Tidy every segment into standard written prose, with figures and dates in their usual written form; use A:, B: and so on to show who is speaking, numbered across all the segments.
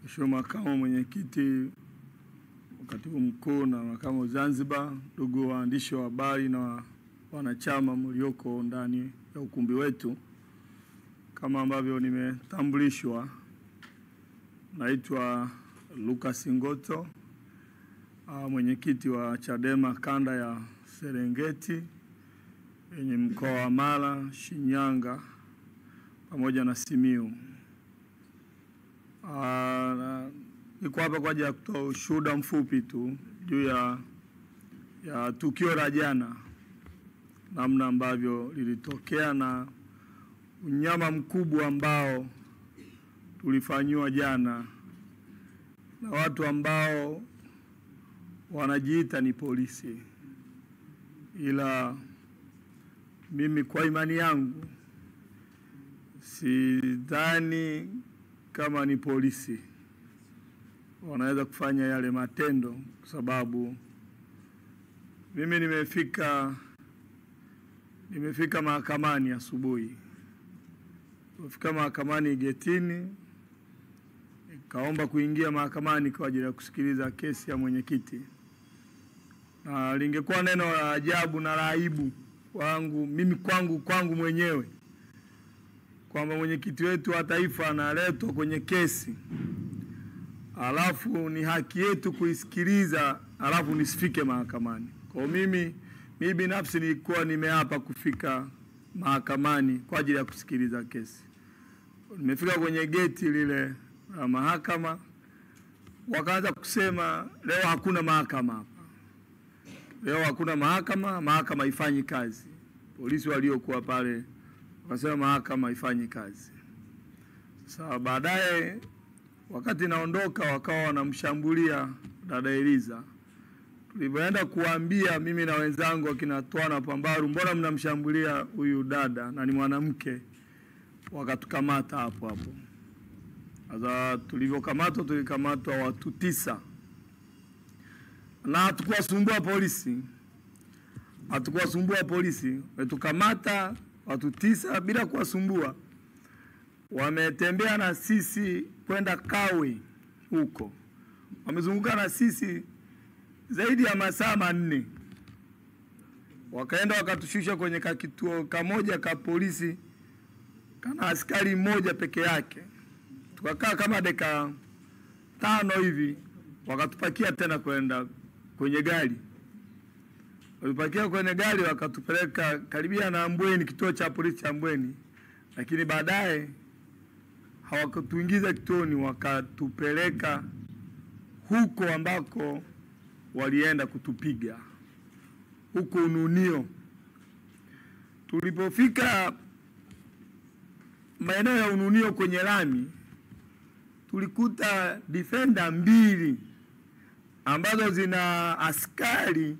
A: Mheshimiwa Makamu Mwenyekiti, Katibu Mkuu na Makamu Zanzibar, ndugu waandishi wa habari na wanachama mlioko ndani ya ukumbi wetu, kama ambavyo nimetambulishwa, naitwa Lucas Ngoto, mwenyekiti wa Chadema kanda ya Serengeti yenye mkoa wa Mara, Shinyanga pamoja na Simiyu. Niko hapa kwa ajili ya kutoa ushuhuda mfupi tu juu ya tukio la jana, namna ambavyo lilitokea na unyama mkubwa ambao tulifanywa jana na watu ambao wanajiita ni polisi, ila mimi kwa imani yangu sidhani kama ni polisi wanaweza kufanya yale matendo, kwa sababu mimi nimefika mahakamani asubuhi. Nimefika mahakamani getini, nikaomba kuingia mahakamani kwa ajili ya kusikiliza kesi ya mwenyekiti. Na lingekuwa neno la ajabu na la aibu kwangu mwenyewe kwamba mwenyekiti wetu wa taifa analetwa kwenye kesi, alafu ni haki yetu kuisikiliza, alafu nisifike mahakamani. Kwa mimi binafsi nilikuwa nimeapa kufika mahakamani kwa ajili ya kusikiliza kesi. Nimefika kwenye geti lile la mahakama, wakaanza kusema leo hakuna mahakama hapa. Leo hakuna mahakama, mahakama haifanyi kazi. Polisi waliokuwa pale wakasema mahakama haifanyi kazi. Sasa baadaye wakati naondoka wakawa wanamshambulia dada Eliza. Tulipoenda kuambia mimi na wenzangu akina Twana Pambaru, mbona mnamshambulia huyu dada na ni mwanamke? Wakatukamata hapo. Sasa tulikamatwa watu 9. Na hatukuwasumbua polisi. Tukamata watu 9 bila kuwasumbua. Wametembea na sisi kwenda Kawe huko. Wamezunguka na sisi zaidi ya masaa 4. Wakaenda wakatushusha kwenye kituo kamoja ka polisi kana askari mmoja peke yake. Tukakaa kama dakika 5 hivi, wakatupakia tena kwenda kwenye gari. Walipakia kwenye gari wakatupeleka karibia na Ambweni, kituo cha polisi cha Ambweni. Lakini baadaye hawakutuingiza kituoni, wakatupeleka huko ambako walienda kutupiga, huko Ununio. Tulipofika maeneo ya Ununio kwenye lami, tulikuta defender 2 ambazo zina askari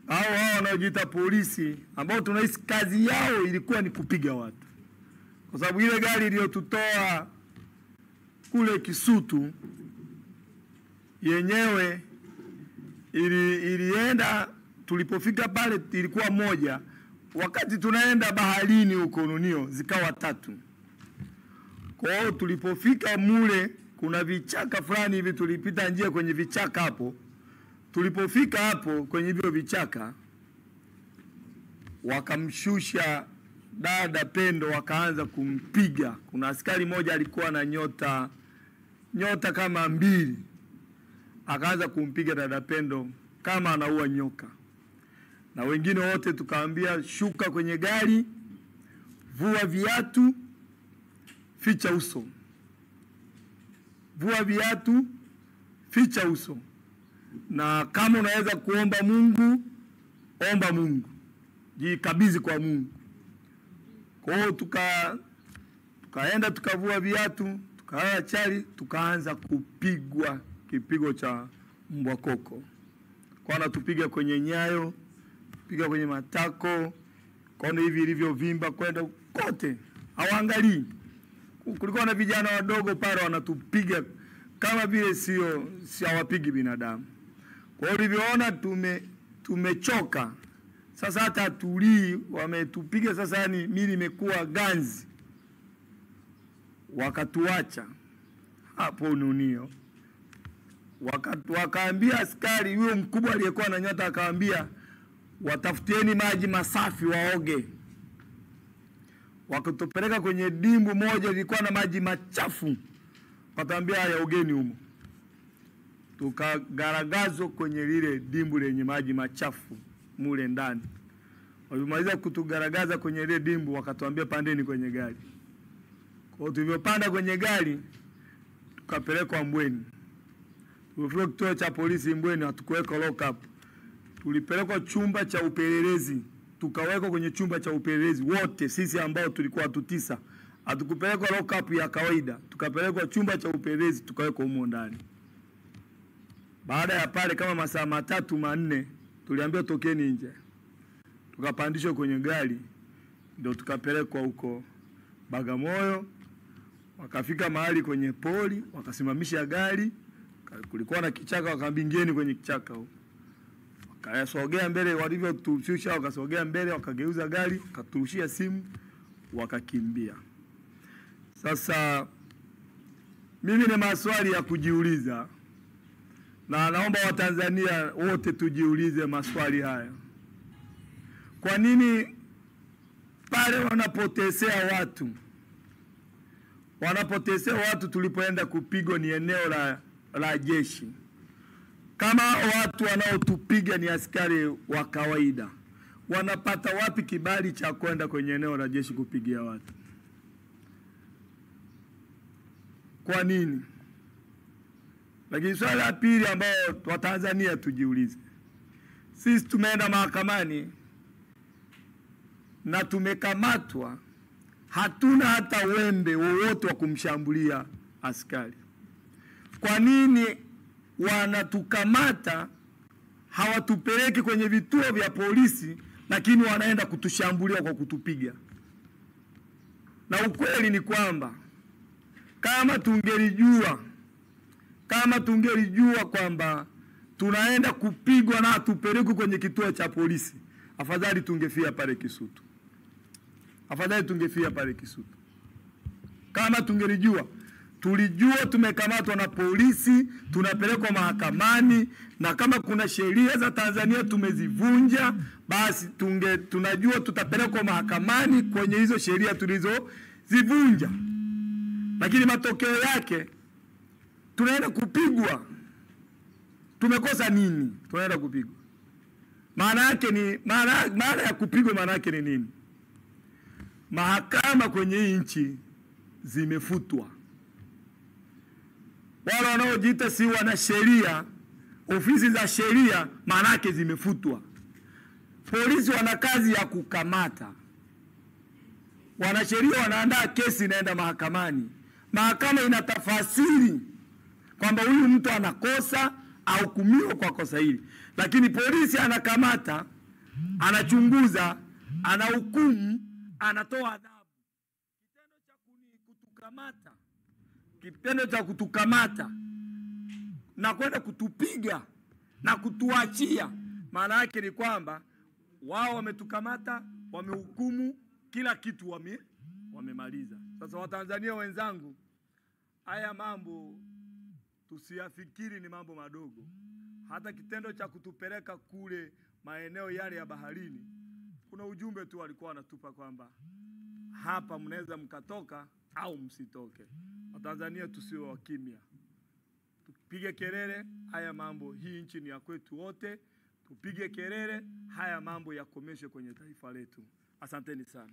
A: hao wanaojiita polisi, ambao tunahisi kazi yao ilikuwa ni kupiga watu. Kwa sababu ile gari iliyotutoa kule Kisutu yenyewe ilienda, tulipofika pale ilikuwa moja, wakati tunaenda baharini huko Ununio zikawa 3. Kwa hiyo tulipofika mule kuna vichaka fulani hivi, tulipita njia kwenye vichaka hapo. Tulipofika hapo kwenye hivyo vichaka, wakamshusha dada Pendo, wakaanza kumpiga. Kuna askari mmoja alikuwa na nyota kama 2, akaanza kumpiga dada Pendo kama anaua nyoka. Na wengine wote tukaambia shuka kwenye gari, vua viatu, ficha uso. Vua viatu, ficha uso. Na kama unaweza kuomba Mungu, omba Mungu. Jikabidhi kwa Mungu. Kwa hiyo tukaenda tukavua viatu, tukalala chali, tukaanza kupigwa kipigo cha mbwa koko. Kwa anatupiga kwenye nyayo, piga kwenye matako, kono hivi ilivyovimba kwenda kote. Hawaangalii. Kulikuwa na vijana wadogo pale wanatupiga kama vile sio hawapigi binadamu. Kwa hiyo ulivyoona tumechoka. Sasa hata tulii, wametupiga sasa, yani mimi nimekuwa ganzi. Wakatuacha. hapo Ununio. Wakaambia askari huyo mkubwa aliyekuwa na nyota, akawaambia watafutieni maji masafi waoge. Wakatupeleka kwenye dimbu moja lilikuwa na maji machafu, wakatuambia haya ogeni humo. Tukagaragazwa kwenye lile dimbu lenye maji machafu mule ndani. Walimaliza kutugaragaza kwenye lile dimbu, wakatuambia pandeni kwenye gari. Kwa hiyo tulivyopanda kwenye gari tukapelekwa Mbweni. Tulifika kituo cha polisi Mbweni, hatukuwekwa lock up. Tulipelekwa chumba cha upelelezi. Tukawekwa kwenye chumba cha upelelezi wote sisi ambao tulikuwa watu 9. Hatukupelekwa lock up ya kawaida. Tukapelekwa chumba cha upelelezi, tukawekwa humo ndani. Baada ya pale kama masaa 3-4 tuliambiwa tokeni nje. Tukapandishwa kwenye gari, ndio tukapelekwa huko Bagamoyo. Wakafika mahali kwenye poli, wakasimamisha gari, kulikuwa na kichaka, wakaambia ingieni kwenye kichaka huko. Wakasogea mbele, walivyotushusha wakasogea mbele, wakageuza gari, wakaturushia simu, wakakimbia. Sasa mimi ni maswali ya kujiuliza, na naomba Watanzania wote tujiulize maswali haya. Kwa nini pale wanapotesea watu tulipoenda kupigwa ni eneo la jeshi? Kama watu wanaotupiga ni askari wa kawaida, wanapata wapi kibali cha kwenda kwenye eneo la jeshi kupigia watu? Kwa nini? Lakini swali la pili ambao Watanzania tujiulize. Sisi tumeenda mahakamani na tumekamatwa, hatuna hata wembe wowote wa kumshambulia askari. Kwa nini wanatukamata hawatupeleki kwenye vituo vya polisi, lakini wanaenda kutushambulia kwa kutupiga? Na ukweli ni kwamba kama tungelijua kwamba tunaenda kupigwa na tupelekwe kwenye kituo cha polisi, afadhali tungefia pale Kisutu. Kama tulijua tumekamatwa na polisi, tunapelekwa mahakamani, na kama kuna sheria za Tanzania tumezivunja, basi tunajua tutapelekwa mahakamani kwenye hizo sheria tulizozivunja. Lakini matokeo yake tunaenda kupigwa. Tumekosa nini? Tunaenda kupigwa. Maana ya kupigwa maana yake ni nini? Mahakama kwenye hii nchi zimefutwa. Wale wanaojiita si wana sheria, ofisi za sheria, maana yake zimefutwa. Polisi wana kazi ya kukamata. Wanasheria wanaandaa kesi inaenda mahakamani. Mahakama inatafasiri kwamba huyu mtu anakosa au hukumiwa kwa kosa hili. Lakini polisi anakamata, anachunguza, anahukumu, anatoa adhabu. Kitendo cha kutukamata na kwenda kutupiga na kutuachia, maana yake ni kwamba wao wametukamata, wamehukumu, kila kitu wamemaliza. Sasa Watanzania wenzangu, haya mambo tusiyafikiri ni mambo madogo. Hata kitendo cha kutupeleka kule maeneo yale ya baharini, kuna ujumbe tu walikuwa wanatupa kwamba hapa mnaweza mkatoka au msitoke. Watanzania tusiwe wakimya. Tupige kelele, haya mambo, hii nchi ni ya kwetu wote. Tupige kelele, haya mambo yakomeshwe kwenye taifa letu. Asanteni sana.